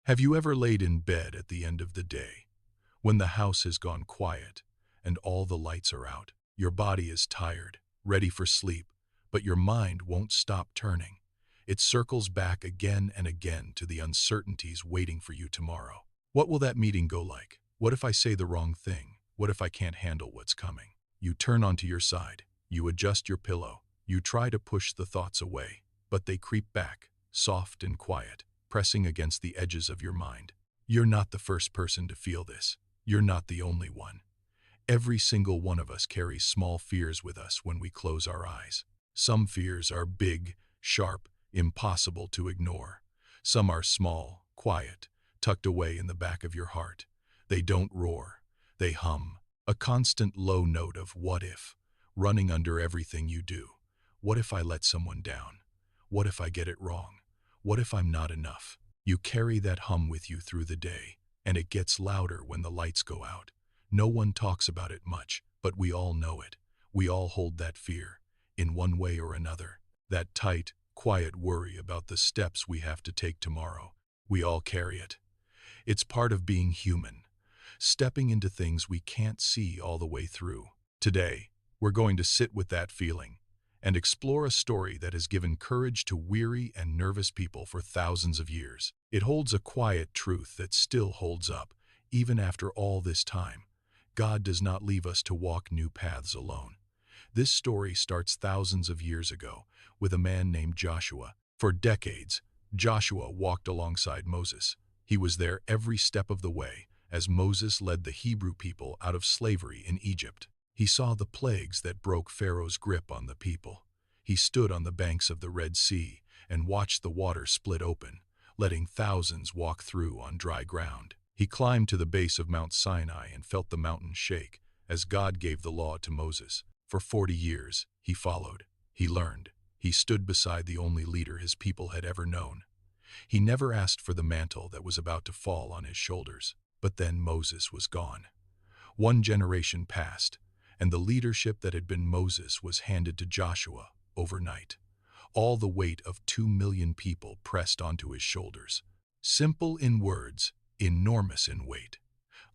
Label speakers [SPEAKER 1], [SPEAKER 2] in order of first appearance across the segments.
[SPEAKER 1] Have you ever laid in bed at the end of the day, when the house has gone quiet and all the lights are out? Your body is tired, ready for sleep, but your mind won't stop turning. It circles back again and again to the uncertainties waiting for you tomorrow. What will that meeting go like? What if I say the wrong thing? What if I can't handle what's coming? You turn onto your side. You adjust your pillow. You try to push the thoughts away, but they creep back, soft and quiet, pressing against the edges of your mind. You're not the first person to feel this. You're not the only one. Every single one of us carries small fears with us when we close our eyes. Some fears are big, sharp, impossible to ignore. Some are small, quiet, tucked away in the back of your heart. They don't roar. They hum, a constant low note of what if, running under everything you do. What if I let someone down? What if I get it wrong? What if I'm not enough? You carry that hum with you through the day, and it gets louder when the lights go out. No one talks about it much, but we all know it. We all hold that fear, in one way or another. That tight, quiet worry about the steps we have to take tomorrow. We all carry it. It's part of being human, stepping into things we can't see all the way through. Today, we're going to sit with that feeling and explore a story that has given courage to weary and nervous people for thousands of years. It holds a quiet truth that still holds up, even after all this time. God does not leave us to walk new paths alone. This story starts thousands of years ago with a man named Joshua. For decades, Joshua walked alongside Moses. He was there every step of the way as Moses led the Hebrew people out of slavery in Egypt. He saw the plagues that broke Pharaoh's grip on the people. He stood on the banks of the Red Sea and watched the water split open, letting thousands walk through on dry ground. He climbed to the base of Mount Sinai and felt the mountain shake as God gave the law to Moses. For 40 years, he followed. He learned. He stood beside the only leader his people had ever known. He never asked for the mantle that was about to fall on his shoulders. But then Moses was gone. One generation passed, and the leadership that had been Moses was handed to Joshua overnight. All the weight of 2 million people pressed onto his shoulders. Simple in words, enormous in weight.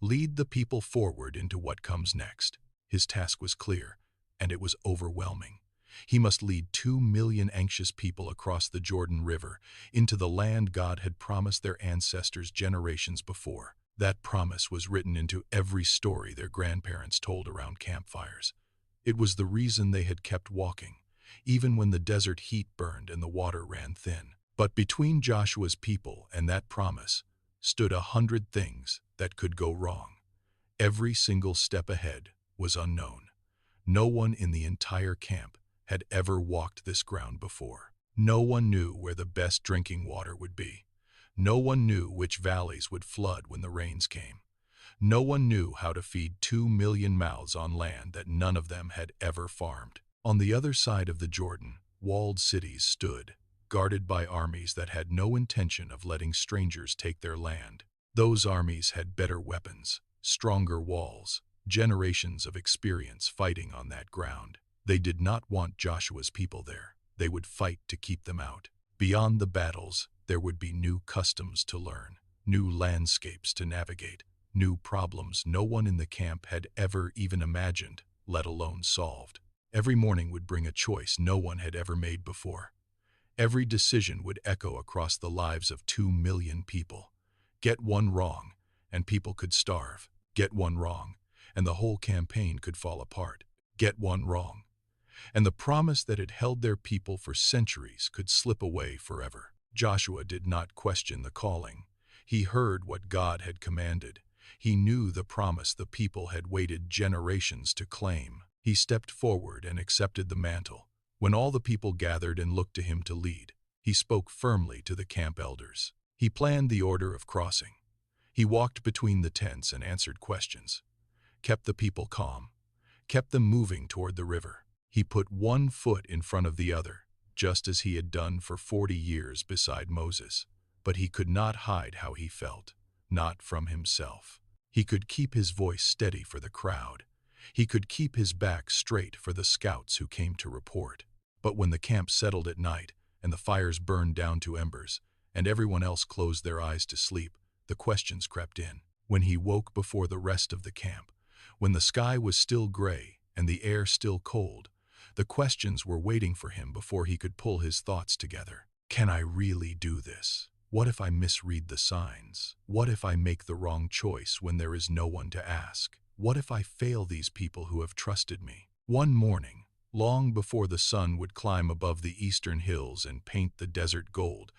[SPEAKER 1] Lead the people forward into what comes next. His task was clear, and it was overwhelming. He must lead 2 million anxious people across the Jordan River into the land God had promised their ancestors generations before. That promise was written into every story their grandparents told around campfires. It was the reason they had kept walking, even when the desert heat burned and the water ran thin. But between Joshua's people and that promise stood 100 things that could go wrong. Every single step ahead was unknown. No one in the entire camp had ever walked this ground before. No one knew where the best drinking water would be. No one knew which valleys would flood when the rains came. No one knew how to feed 2 million mouths on land that none of them had ever farmed. On the other side of the Jordan, walled cities stood, guarded by armies that had no intention of letting strangers take their land. Those armies had better weapons, stronger walls, generations of experience fighting on that ground. They did not want Joshua's people there. They would fight to keep them out. Beyond the battles, there would be new customs to learn, new landscapes to navigate, new problems no one in the camp had ever even imagined, let alone solved. Every morning would bring a choice no one had ever made before. Every decision would echo across the lives of 2 million people. Get one wrong, and people could starve. Get one wrong, and the whole campaign could fall apart. Get one wrong, and the promise that had held their people for centuries could slip away forever. Joshua did not question the calling. He heard what God had commanded. He knew the promise the people had waited generations to claim. He stepped forward and accepted the mantle. When all the people gathered and looked to him to lead, he spoke firmly to the camp elders. He planned the order of crossing. He walked between the tents and answered questions, kept the people calm, kept them moving toward the river. He put one foot in front of the other, just as he had done for 40 years beside Moses. But he could not hide how he felt, not from himself. He could keep his voice steady for the crowd. He could keep his back straight for the scouts who came to report. But when the camp settled at night, and the fires burned down to embers, and everyone else closed their eyes to sleep, the questions crept in. When he woke before the rest of the camp, when the sky was still gray and the air still cold, the questions were waiting for him before he could pull his thoughts together. Can I really do this? What if I misread the signs? What if I make the wrong choice when there is no one to ask? What if I fail these people who have trusted me? One morning, long before the sun would climb above the eastern hills and paint the desert gold,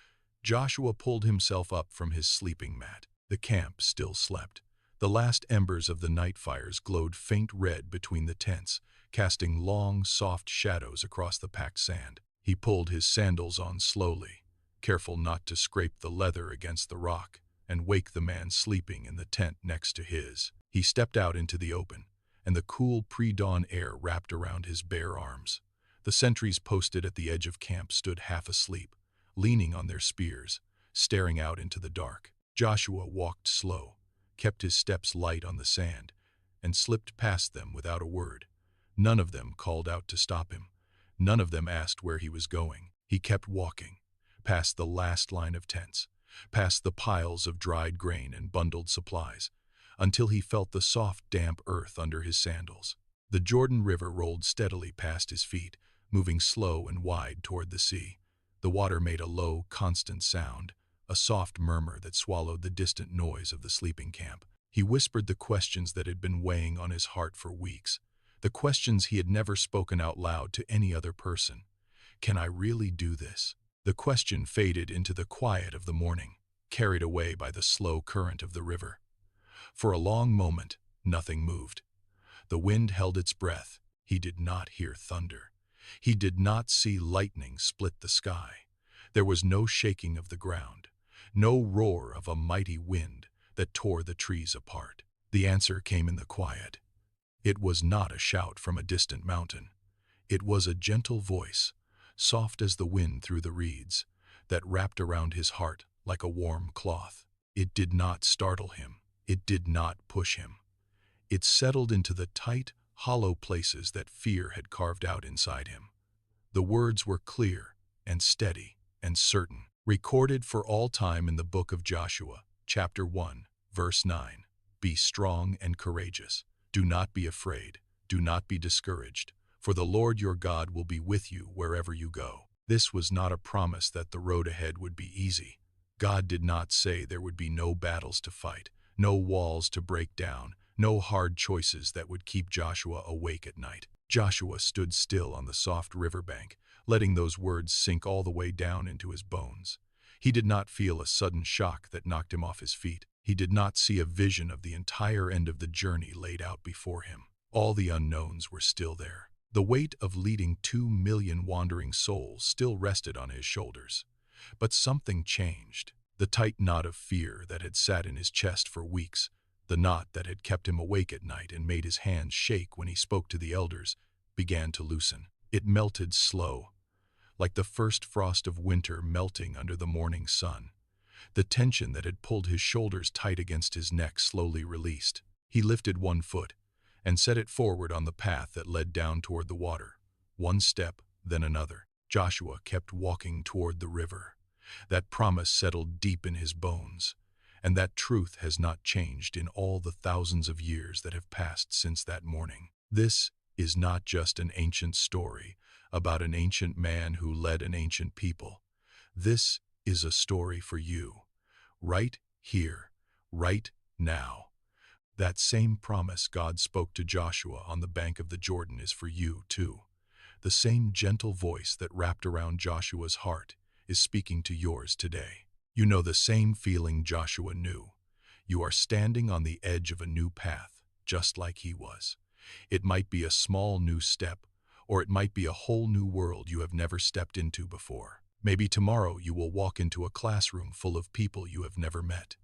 [SPEAKER 1] Joshua pulled himself up from his sleeping mat. The camp still slept. The last embers of the night fires glowed faint red between the tents, casting long, soft shadows across the packed sand. He pulled his sandals on slowly, careful not to scrape the leather against the rock and wake the man sleeping in the tent next to his. He stepped out into the open, and the cool pre-dawn air wrapped around his bare arms. The sentries posted at the edge of camp stood half asleep, leaning on their spears, staring out into the dark. Joshua walked slow, kept his steps light on the sand, and slipped past them without a word. None of them called out to stop him. None of them asked where he was going. He kept walking, past the last line of tents, past the piles of dried grain and bundled supplies, until he felt the soft, damp earth under his sandals. The Jordan River rolled steadily past his feet, moving slow and wide toward the sea. The water made a low, constant sound, a soft murmur that swallowed the distant noise of the sleeping camp. He whispered the questions that had been weighing on his heart for weeks, the questions he had never spoken out loud to any other person. Can I really do this? The question faded into the quiet of the morning, carried away by the slow current of the river. For a long moment, nothing moved. The wind held its breath. He did not hear thunder. He did not see lightning split the sky. There was no shaking of the ground, no roar of a mighty wind that tore the trees apart. The answer came in the quiet. It was not a shout from a distant mountain. It was a gentle voice, soft as the wind through the reeds, that wrapped around his heart like a warm cloth. It did not startle him. It did not push him. It settled into the tight, hollow places that fear had carved out inside him. The words were clear and steady and certain, recorded for all time in the book of Joshua, chapter 1, verse 9. Be strong and courageous. Do not be afraid. Do not be discouraged, for the Lord your God will be with you wherever you go. This was not a promise that the road ahead would be easy. God did not say there would be no battles to fight, no walls to break down, no hard choices that would keep Joshua awake at night. Joshua stood still on the soft riverbank, letting those words sink all the way down into his bones. He did not feel a sudden shock that knocked him off his feet. He did not see a vision of the entire end of the journey laid out before him. All the unknowns were still there. The weight of leading 2 million wandering souls still rested on his shoulders. But something changed. The tight knot of fear that had sat in his chest for weeks, the knot that had kept him awake at night and made his hands shake when he spoke to the elders, began to loosen. It melted slow, like the first frost of winter melting under the morning sun. The tension that had pulled his shoulders tight against his neck slowly released. He lifted one foot and set it forward on the path that led down toward the water. One step, then another. Joshua kept walking toward the river. That promise settled deep in his bones, and that truth has not changed in all the thousands of years that have passed since that morning. This is not just an ancient story about an ancient man who led an ancient people. This is a story for you, right here, right now. That same promise God spoke to Joshua on the bank of the Jordan is for you too. The same gentle voice that wrapped around Joshua's heart is speaking to yours today. You know the same feeling Joshua knew. You are standing on the edge of a new path, just like he was. It might be a small new step, or it might be a whole new world you have never stepped into before. Maybe tomorrow you will walk into a classroom full of people you have never met.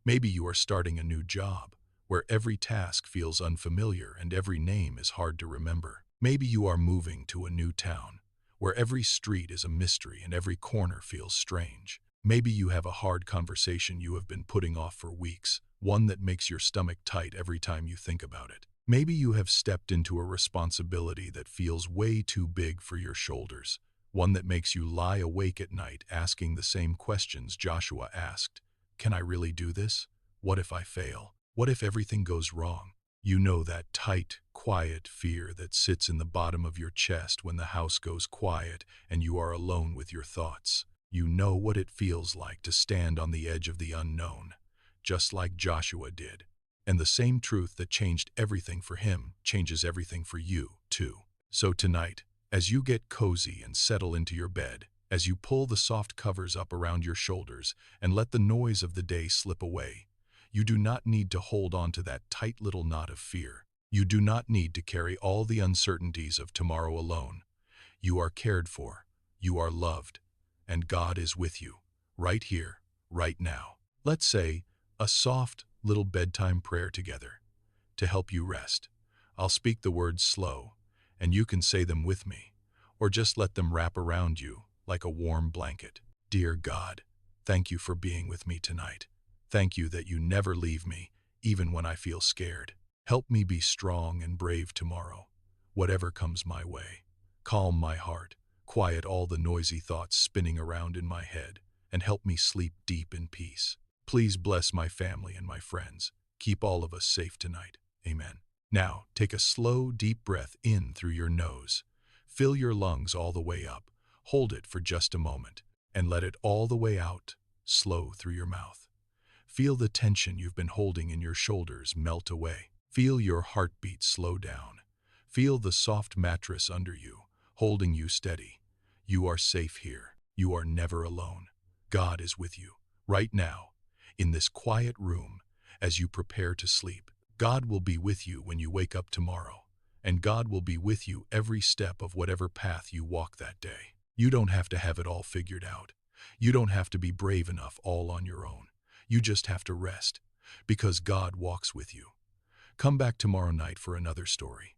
[SPEAKER 1] Maybe you are starting a new job, where every task feels unfamiliar and every name is hard to remember. Maybe you are moving to a new town, where every street is a mystery and every corner feels strange. Maybe you have a hard conversation you have been putting off for weeks, one that makes your stomach tight every time you think about it. Maybe you have stepped into a responsibility that feels way too big for your shoulders, one that makes you lie awake at night asking the same questions Joshua asked. Can I really do this? What if I fail? What if everything goes wrong? You know that tight, quiet fear that sits in the bottom of your chest when the house goes quiet and you are alone with your thoughts. You know what it feels like to stand on the edge of the unknown, just like Joshua did. And the same truth that changed everything for him changes everything for you, too. So tonight, as you get cozy and settle into your bed, as you pull the soft covers up around your shoulders and let the noise of the day slip away, you do not need to hold on to that tight little knot of fear. You do not need to carry all the uncertainties of tomorrow alone. You are cared for, you are loved, and God is with you, right here, right now. Let's say a soft little bedtime prayer together to help you rest. I'll speak the words slow, and you can say them with me, or just let them wrap around you like a warm blanket. Dear God, thank you for being with me tonight. Thank you that you never leave me, even when I feel scared. Help me be strong and brave tomorrow, whatever comes my way. Calm my heart, quiet all the noisy thoughts spinning around in my head, and help me sleep deep in peace. Please bless my family and my friends. Keep all of us safe tonight. Amen. Now, take a slow, deep breath in through your nose. Fill your lungs all the way up. Hold it for just a moment, and let it all the way out, slow through your mouth. Feel the tension you've been holding in your shoulders melt away. Feel your heartbeat slow down. Feel the soft mattress under you, holding you steady. You are safe here. You are never alone. God is with you, right now, in this quiet room, as you prepare to sleep. God will be with you when you wake up tomorrow, and God will be with you every step of whatever path you walk that day. You don't have to have it all figured out. You don't have to be brave enough all on your own. You just have to rest, because God walks with you. Come back tomorrow night for another story.